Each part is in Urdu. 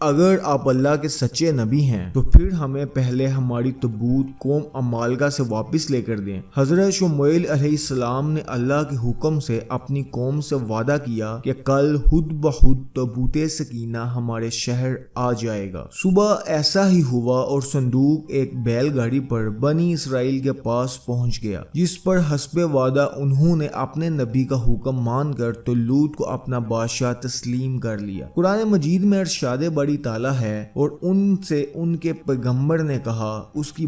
اگر آپ اللہ کے سچے نبی ہیں تو پھر ہمیں پہلے ہماری تبوت قوم عمالقہ سے واپس لے کر دیں۔ حضرت شموئیل علیہ السلام نے اللہ کے حکم سے اپنی قوم سے وعدہ کیا کہ کل خود بخود تبوت سکینہ ہمارے شہر آ جائے گا۔ صبح ایسا ہی ہوا اور صندوق ایک بیل گاڑی پر بنی اسرائیل کے پاس پہنچ گیا، جس پر حسب وعدہ انہوں نے اپنے نبی کا حکم مان کر طالوت کو اپنا بادشاہ تسلیم کر لیا۔ قرآن مجید میں ارشاد باری تعالیٰ ہے اور ان سے ان کے پیغمبر نے کہا اس کی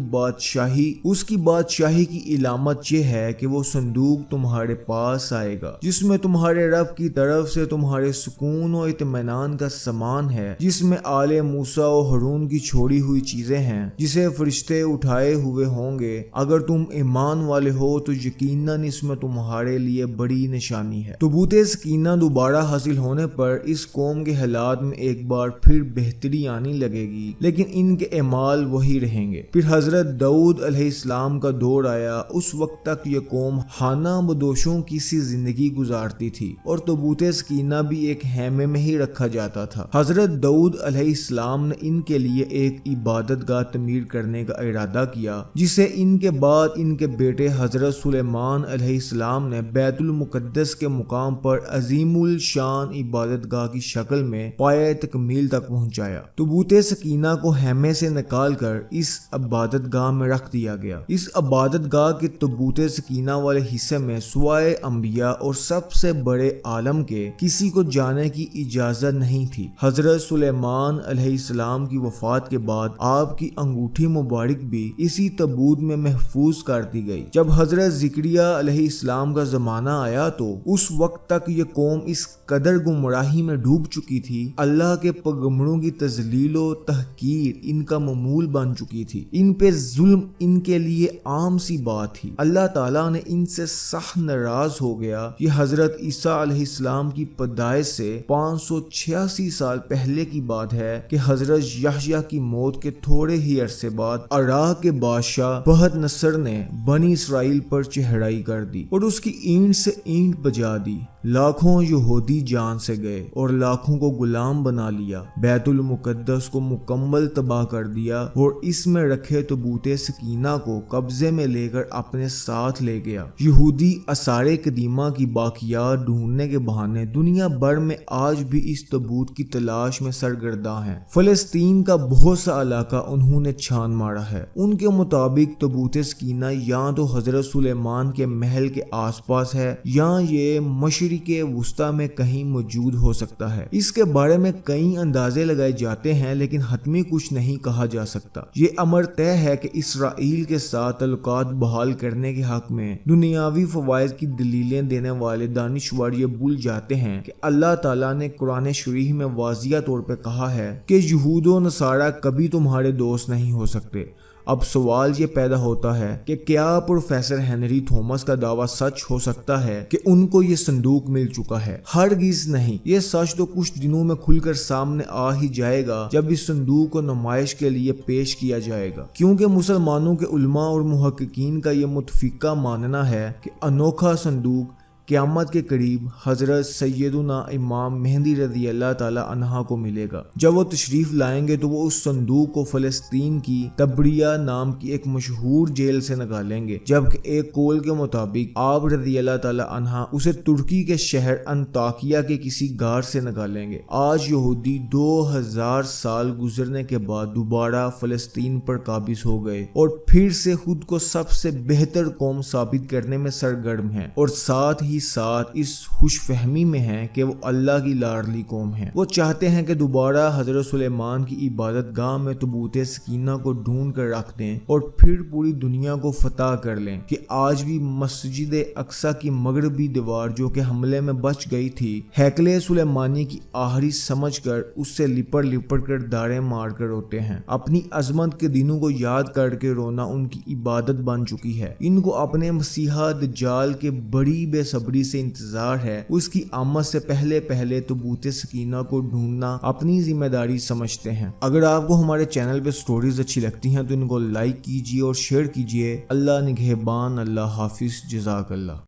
بادشاہی کی علامت یہ ہے کہ وہ صندوق تمہارے پاس آئے گا جس میں تمہارے رب کی طرف سے تمہارے سکون و اطمینان کا سامان ہے، جس میں آل موسیٰ و ہارون کی چھوڑی ہوئی چیزیں ہیں جسے فرشتے اٹھائے ہوئے ہوں گے۔ اگر تم ایمان والے ہو تو یقیناً اس میں تمہارے لیے بڑی نشانی ہے۔ تبوت سکینہ دوبارہ حاصل ہونے پر اس قوم کے حالات میں ایک بار پھر بہتری آنے لگے گی، لیکن ان کے اعمال وہی رہیں گے۔ پھر حضرت داؤد علیہ السلام کا دور آیا۔ اس وقت تک یہ قوم خانہ بدوشوں کی سی زندگی گزارتی تھی اور تبوت سکینہ بھی ایک خیمے میں ہی رکھا جاتا تھا۔ حضرت داؤد علیہ السلام نے ان کے لیے ایک عبادت گاہ تعمیر کرنے کا ارادہ کیا، جسے ان کے بعد ان کے بیٹے حضرت سلیمان علیہ السلام نے بیت المقدس کے مقام پر عظیم الشان عبادت گاہ کی شکل میں پایہ تکمیل تک پہنچایا۔ تبوت سکینہ کو خیمے سے نکال کر اس عبادت گاہ میں رکھ دیا گیا۔ اس عبادت گاہ کے تبوت سکینہ والے حصے میں سوائے انبیاء اور سب سے بڑے عالم کے کسی کو جانے کی اجازت نہیں تھی۔ حضرت سلیمان علیہ السلام کی وفات کے بعد آپ کی انگوٹھی مبارک بھی اسی تابوت میں محفوظ کر دی گئی۔ جب حضرت زکریا علیہ السلام کا زمانہ آیا تو اس وقت تک یہ قوم اس قدر گمراہی میں ڈوب چکی تھی، اللہ کے پیغمبروں کی تذلیل و تحقیر ان کا معمول بن چکی تھی۔ ان پہ ظلم ان کے لیے عام سی بات تھی۔ اللہ تعالیٰ نے ان سے سخت ناراض ہو گیا۔ یہ حضرت عیسیٰ علیہ السلام کی پیدائش سے 586 سال پہلے کی بات ہے کہ حضرت یحییٰ کی موت کے تھوڑے ہی عرصے بعد عراق کے بادشاہ بہت نصر نے بنی اسرائیل پر چڑھائی کر دی اور اس کی اینٹ سے اینٹ بجا دی۔ لاکھوں یہودی جان سے گئے اور لاکھوں کو غلام بنا لیا۔ بیت المقدس کو مکمل تباہ کر دیا اور اس میں رکھے تابوت سکینہ کو قبضے میں لے کر اپنے ساتھ لے گیا۔ یہودی آثار قدیمہ کی باقیات ڈھونڈنے کے بہانے دنیا بھر میں آج بھی اس تابوت کی تلاش میں سرگرداں ہیں۔ فلسطین کا بہت سا علاقہ انہوں نے چھان مارا ہے۔ ان کے مطابق تابوت سکینہ یا تو حضرت سلیمان کے محل کے آس پاس ہے یا یہ مشرق وسطیٰ میں کہیں موجود ہو سکتا ہے۔ اس کے بارے میں کئی اندازے لگائے جاتے ہیں لیکن حتمی کچھ نہیں کہا جا سکتا۔ یہ امر طے ہے کہ اسرائیل کے ساتھ تعلقات بحال کرنے کے حق میں دنیاوی فوائد کی دلیلیں دینے والے دانشور یہ بھول جاتے ہیں کہ اللہ تعالیٰ نے قرآن شریف میں واضح طور پہ کہا ہے کہ یہود و نصارہ کبھی تمہارے دوست نہیں ہو سکتے۔ اب سوال یہ پیدا ہوتا ہے کہ کیا پروفیسر ہنری تھامس کا دعویٰ سچ ہو سکتا ہے کہ ان کو یہ صندوق مل چکا ہے؟ ہرگز نہیں۔ یہ سچ تو کچھ دنوں میں کھل کر سامنے آ ہی جائے گا جب اس صندوق کو نمائش کے لیے پیش کیا جائے گا، کیونکہ مسلمانوں کے علماء اور محققین کا یہ متفقہ ماننا ہے کہ انوکھا صندوق قیامت کے قریب حضرت سیدنا امام مہدی رضی اللہ تعالیٰ عنہ کو ملے گا۔ جب وہ تشریف لائیں گے تو وہ اس صندوق کو فلسطین کی تبریہ نام کی ایک مشہور جیل سے نکالیں گے، جبکہ ایک قول کے مطابق آپ رضی اللہ تعالیٰ عنہ اسے ترکی کے شہر انطاکیہ کے کسی غار سے نکالیں گے۔ آج یہودی 2000 سال گزرنے کے بعد دوبارہ فلسطین پر قابض ہو گئے اور پھر سے خود کو سب سے بہتر قوم ثابت کرنے میں سرگرم ہیں اور ساتھ ہی ساتھ اس خوش فہمی میں ہیں کہ وہ اللہ کی لاڈلی قوم ہیں۔ وہ چاہتے ہیں کہ دوبارہ حضرت سلیمان کی عبادت گاہ میں تابوت سکینہ کو ڈھونڈ کر رکھ دیں اور پھر پوری دنیا کو فتح کر لیں کہ آج بھی مسجد اقصی کی مغربی دیوار جو کہ حملے میں بچ گئی تھی، ہیکل سلیمانی کی آخری سمجھ کر اس سے لپٹ کر داڑیں مار کر روتے ہیں۔ اپنی عظمت کے دنوں کو یاد کر کے رونا ان کی عبادت بن چکی ہے۔ ان کو اپنے مسیحا دجال کے بڑی بے صبری سے انتظار ہے۔ اس کی آمد سے پہلے تابوت سکینہ کو ڈھونڈنا اپنی ذمہ داری سمجھتے ہیں۔ اگر آپ کو ہمارے چینل پہ سٹوریز اچھی لگتی ہیں تو ان کو لائک کیجیے اور شیئر کیجیے۔ اللہ نگہبان، اللہ حافظ، جزاک اللہ۔